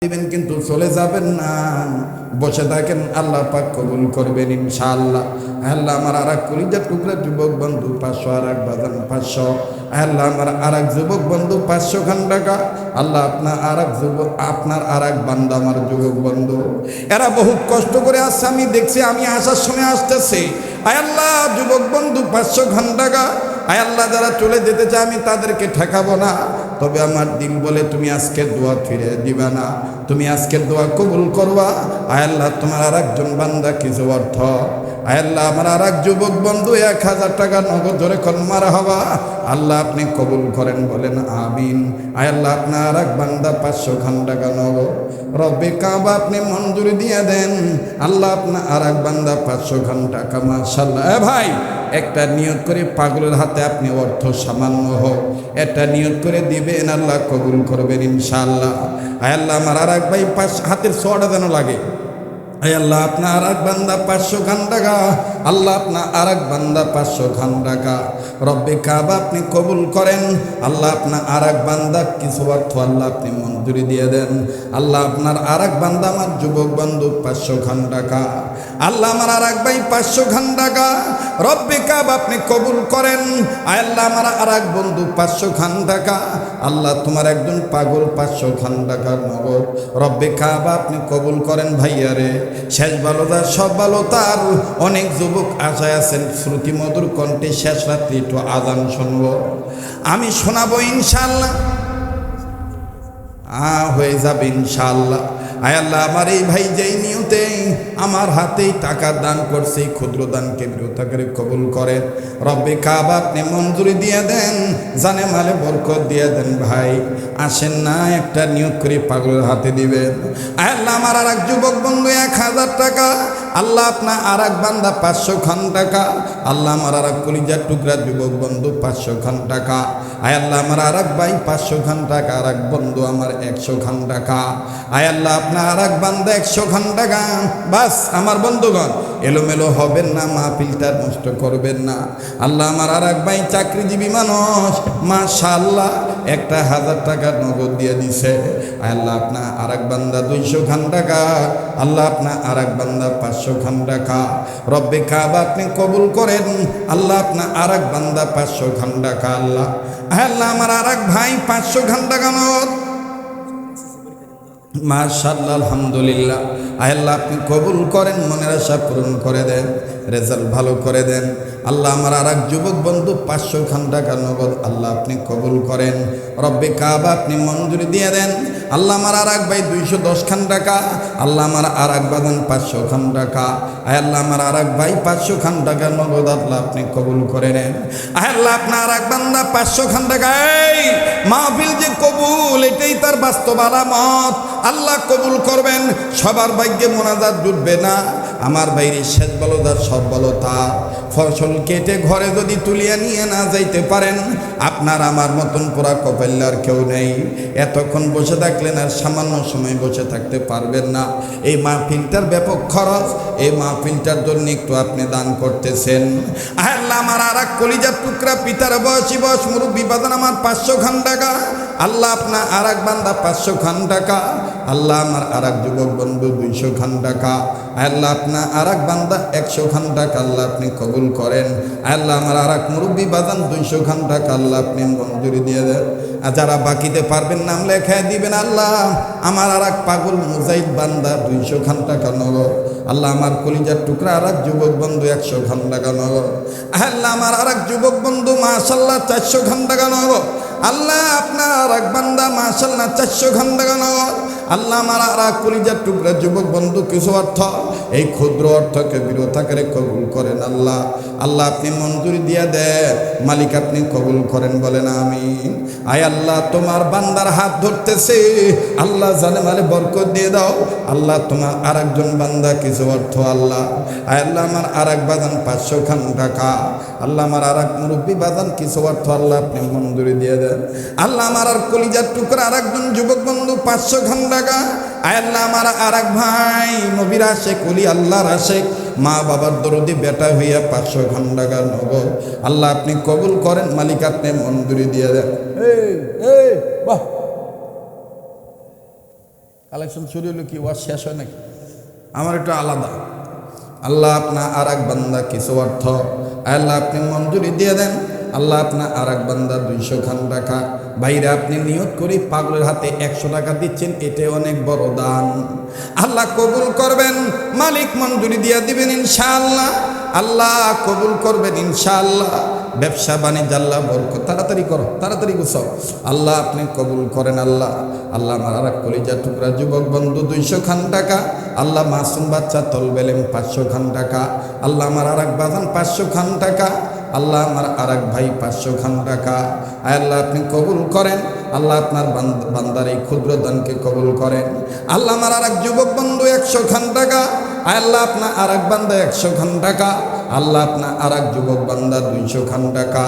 দিবেন কিন্তু চলে যাবেন না, বসে থাকেন, আল্লাহ পাক কবুল করবেন ইনশাআল্লাহ। আল্লাহ আমার আর এক কলিজার টুকরা যুবক বন্ধু 500, আর এক বাজান 500। আল্লাহ আমার আর এক যুবক বন্ধু 500 খান টাকা। আল্লাহ আপনার আর এক বান্দা আমার যুবক বন্ধু, এরা বহুত কষ্ট করে আসছে, আমি দেখছি, আমি আসার সময় আসতেছে। আল্লাহ যুবক বন্ধু 500 খান টাকা। আল্লাহ যারা চলে যেতে চায় আমি তাদেরকে ঠেকাবো না, তবে আমার দিল বলে তুমি আজকের দোয়া ফিরে দিবা না, তুমি আজকের দোয়া কবুল করবা। আল্লাহ তোমার আর একজন বান্দা কিছু অর্থ, আল্লাহ আমার আর এক যুবক বন্ধু 1000 টাকা নগদ ধরে কলমার হবা, আল্লাহ আপনি কবুল করেন, বলেন আমিন। আল্লাহ আপনার আর এক বান্দা 500 খান টাকা নগদ রব্বে কাবা আপনি মঞ্জুরি দিয়ে দেন। আল্লাহ আপনার আর এক বান্দা 500 খান টাকা। মাশাআল্লাহ। ভাই একটা নিয়ত করে, পাগলের হাতে আপনি অর্থ সামান্য হোক, একটা নিয়ত করে দিবেন, আল্লাহ কবুল করবেন ইনশাআল্লাহ। আল্লাহ আমার আর এক ভাই হাতের ছোঁয়াটা যেন লাগে। আল্লাহ আপনার আর এক বান্দা 500 খান টাকা। আল্লাহ আপনার আর এক বান্দা 500 খান টাকা রব্বে কাবা আপনি কবুল করেন। আল্লাহ আপনার আর এক বান্দা কিছু অর্থ আল্লাহ আপনি মঞ্জুরি দিয়ে দেন। আল্লাহ আপনার আর এক বান্দা আমার যুবক বন্ধু 500 খান টাকা। আল্লাহ আমার আর এক ভাই 500 খান টাকা রব্বে কাবা আপনি কবুল করেন। আল্লাহ আমার আর এক বন্ধু 500 খান টাকা। আল্লাহ তোমার একজন পাগল 500 খান টাকার নগদ রব্বে কাবা আপনি কবুল করেন। ভাইয়ারে শেষ ভালো তার, সব ভালো তার। অনেক যুবক আশায় আছেন শ্রুতি মধুর কণ্ঠে শেষ রাত্রি একটু আজান শুনবো, আমি শোনাবো ইনশাআল্লাহ, হয়ে যাবে ইনশাআল্লাহ। আল্লাহ আমার এই ভাই যেই নিয়তে আমার হাতেই টাকা দান করছে, ক্ষুদ্র দানকে বৃহৎ করে কবুল করেন রব্বে কাবা আপনি মঞ্জুরি দিয়ে দেন, জানে মালে বরকত দিয়ে দেন। ভাই আসেন না, একটা নিয়োগ করে পাগলের হাতে দিবেন। আল্লাহ আমার আর এক যুবক বন্ধু 1000 টাকা। আল্লাহ আপনার আর এক বান্দা 500 খান টাকা। আল্লাহ আমার আর এক কলিজার টুকরা যুবক বন্ধু 500 খান টাকা। আল্লাহ আমার আর এক ভাই 500 খান টাকা, আর এক বন্ধু আমার 100 খান টাকা। আল্লাহ আপনার আর এক বান্দা 100 খান টাকা। বাস আমার বন্ধুগণ, এলোমেলো হবেন না, মাহফিলটা নষ্ট করবেন না। আল্লাহ আমার আর এক ভাই চাকরিজীবী মানুষ, মাশাআল্লাহ 1000 টাকা নগদ দিয়ে দিছে। আল্লাহ আপনার আর এক বান্দা 200 খান টাকা। আল্লাহ আপনার আর এক বান্দা 500 খান টাকা রব্বে কাবা আপনি কবুল করেন। আল্লাহ আপনার আর এক বান্দা 500 খান টাকা। আল্লাহ আমার আর এক ভাই 500 খান টাকা নগদ। মাশাআল্লাহ, আলহামদুলিল্লাহ। আল্লাহ আপনি কবুল করেন, মনের আশা পূরণ করে দেন, রেজাল্ট ভালো করে দেন। আল্লাহ আমার আর এক যুবক বন্ধু 500 খান টাকা নগদ আল্লাহ আপনি কবুল করেন রব্বে কাবা আপনি মঞ্জুরি দিয়ে দেন। আল্লাহ আমার আর এক ভাই 210 খান টাকা। আল্লাহ আমার আর এক বাদান 500 খান টাকা। আল্লাহ আমার আর এক ভাই 500 খান টাকা নগদ আল্লাহ আপনি কবুল করে নেন। আল্লাহ আপনার আর এক বান্দা 500 খান টাকা। এই মাহফিল যে কবুল, এটাই তার বাস্তব আলামত। আল্লাহ কবুল করবেন। সবার ভাগ্যে মোনাজাত জুটবে না, আমার বাইরে শেষ বলো তার, সব বলো তার। ফসল কেটে ঘরে যদি তুলিয়া নিয়ে না যাইতে পারেন, আপনার আমার মতন পুরা কপাল্লার কেউ নেই। এতক্ষণ বসে থাকলেন, আর সামান্য সময় বসে থাকতে পারবেন না। এই মাহফিলটার ব্যাপক খরচ, এই মাহফিলটার জন্য একটু আপনি দান করতেছেন। আল্লাহ আমার আর এক কলিজার টুকরা পিতার বয়সী বয়স মুরব্বী বাদান আমার 500 খান টাকা। আল্লাহ আপনার আর এক বান্দা 500 খান টাকা। আল্লাহ আমার আর এক যুবক বন্ধু 200 খান টাকা। আল্লাহ আপনার আর এক বান্দা 100 খান টাকা আল্লাহ আপনি কবুল করেন। আল্লাহ আমার আর এক মুরব্বী বাদান 200 খান টাকা আল্লাহ আপনি মঞ্জুরি দিয়ে দেন। আর যারা বাকিতে পারবেন নাম লেখায় দিবেন। আল্লাহ আমার আর এক পাগল মুজাহিদ বান্দা 200 খান টাকা নগদ। আল্লাহ আমার কলিজার টুকরা আর এক যুবক বন্ধু 100 খান টাকা নগদ। আল্লাহ আমার আর এক যুবক বন্ধু মাশাআল্লাহ 400 খান টাকা নগদ। আল্লাহ আপনার এক বান্দা মাশাআল্লাহ 400 খান টাকা নগদ। আল্লাহ আমার আর এক কলিজার টুকরা যুবক বন্ধু কিছু অর্থ, এই ক্ষুদ্র অর্থকে বিরত করে কবুল করেন। আল্লাহ আল্লাহ আপনি মঞ্জুরি দিয়ে দেন, মালিক আপনি কবুল করেন, বলেন আমিন। আয় আল্লাহ তোমার বান্দার হাত ধরতেছে, আল্লাহ জানে মালে বরকত দিয়ে দাও। আল্লাহ তোমার আর একজন বান্দা কিছু অর্থ, আল্লাহ আয় আল্লাহ আমার আর এক বাদান 500 খান টাকা। আল্লাহ আমার আর এক মুরব্বী বাদান কিছু অর্থ আল্লাহ আপনি মঞ্জুরি দিয়ে দেন। আল্লাহ আমার আর কলিজার টুকরা আর একজন যুবক বন্ধু 500 খান টাকা। আল্লাহ আমার আর এক ভাই নবীর আশেক, ওলি আল্লাহর আশেক, মা বাবার দরদি বেটা হইয়া 500 খান টাকা নগদ আল্লাহ আপনি কবুল করেন, মালিক আপনি মঞ্জুরি দিয়ে দেন। বাহ কালেকশন শুরু হলো কি ওয়াজ শেষ হয় নাকি? আমার একটু আলাদা। আল্লাহ আপনার আর এক বান্দা কিছু অর্থ আল্লাহ আপনি মঞ্জুরি দিয়ে দেন। আল্লাহ আপনার আর এক বান্দা 200 খান টাকা বাইরে আপনি নিয়ত করে পাগলের হাতে 100 টাকা দিচ্ছেন, এটা অনেক বড় দান। আল্লাহ কবুল করবেন, মালিক মঞ্জুরি দিয়ে দিবেন ইনশাআল্লাহ। আল্লাহ কবুল করবেন ইনশাআল্লাহ। ব্যবসা বাণিজ্য আল্লাহ বরকত, তাড়াতাড়ি করো, তাড়াতাড়ি গুছাও। আল্লাহ আপনি কবুল করেন আল্লাহ। আল্লাহ আমার আর এক কলিজা টুকরা যুবক বন্ধু 200 খান টাকা। আল্লাহ মাসুম বাচ্চা তলবেলেম 500 খান টাকা। আল্লাহ আমার আর এক বাজান 500 খান টাকা। আল্লাহ আমার আর এক ভাই 500 খান টাকা। আল্লাহ আপনি কবুল করেন। আল্লাহ আপনার বান্দার এই ক্ষুদ্র দানকে কবুল করেন। আল্লাহ আমার আর এক যুবক বন্ধু 100 খান টাকা। আল্লাহ আপনার আর এক বান্দা 100 খান টাকা। আল্লাহ আপনার আর এক যুবক বান্দা 200 খান টাকা।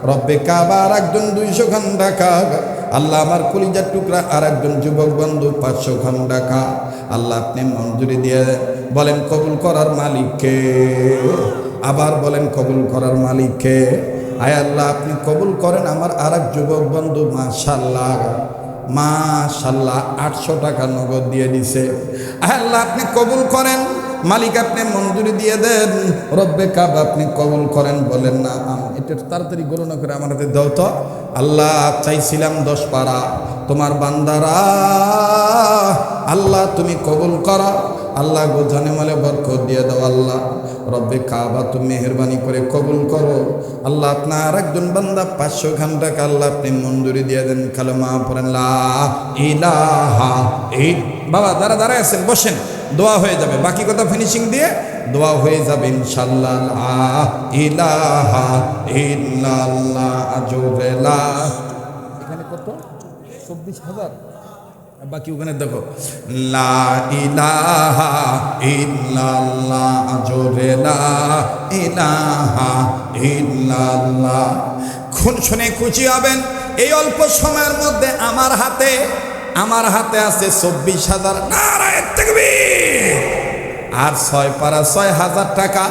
রব্বে কাবা আর একজন 200 খান টাকা। আল্লাহ আমার কলিজার টুকরা আর একজন যুবক বন্ধু 500 খান টাকা। আল্লাহ আপনি মঞ্জুরি দিয়ে বলেন কবুল করার মালিককে। আবার বলেন কবুল করার মালিককে। আয় আল্লাহ আপনি কবুল করেন আমার আর এক যুবক বন্ধু মাশাআল্লাহ মাশাআল্লাহ 800 টাকা নগদ দিয়ে দিছে। আয় আল্লাহ আপনি কবুল করেন, মালিক আপনি মঞ্জুরি দিয়ে দেন। রব্বে কাবা আপনি কবুল করেন। বলেন না এটা তাড়াতাড়ি গণনা করে আমার হাতে দাও তো। আল্লাহ চাইছিলাম 10 পারা, তোমার বান্দারা আল্লাহ তুমি কবুল করো। আল্লাহ গো জানে মালে বরকত দিয়ে দাও। আল্লাহ রব্বে কাবা তুমি মেহেরবানি করে কবুল করো। আল্লাহ আপনার একজন বান্দা 500 খান টাকা আল্লাহ আপনি মঞ্জুরি দিয়ে দেন। কালেমা পড়েন লা ইলাহা বাবা দাঁড়ায় আছেন, বসেন, দোয়া হয়ে যাবে। বাকি কথা ফিনিশিং দিয়ে দোয়া হয়ে যাবে ইনশাআল্লাহ। লা ইলাহা ইল্লাল্লাহ জোরে লা। এখানে কত 24,000, বাকি ওখানে দেখো লা ইলাহা ইল্লাল্লাহ জোরে লা ইলাহা ইল্লাল্লাহ। শুনে খুশি হবেন এই অল্প সময়ের মধ্যে আমার হাতে আছে 24,000। নারায়ে তাকবীর। আর 6 পারা 6,000 টাকা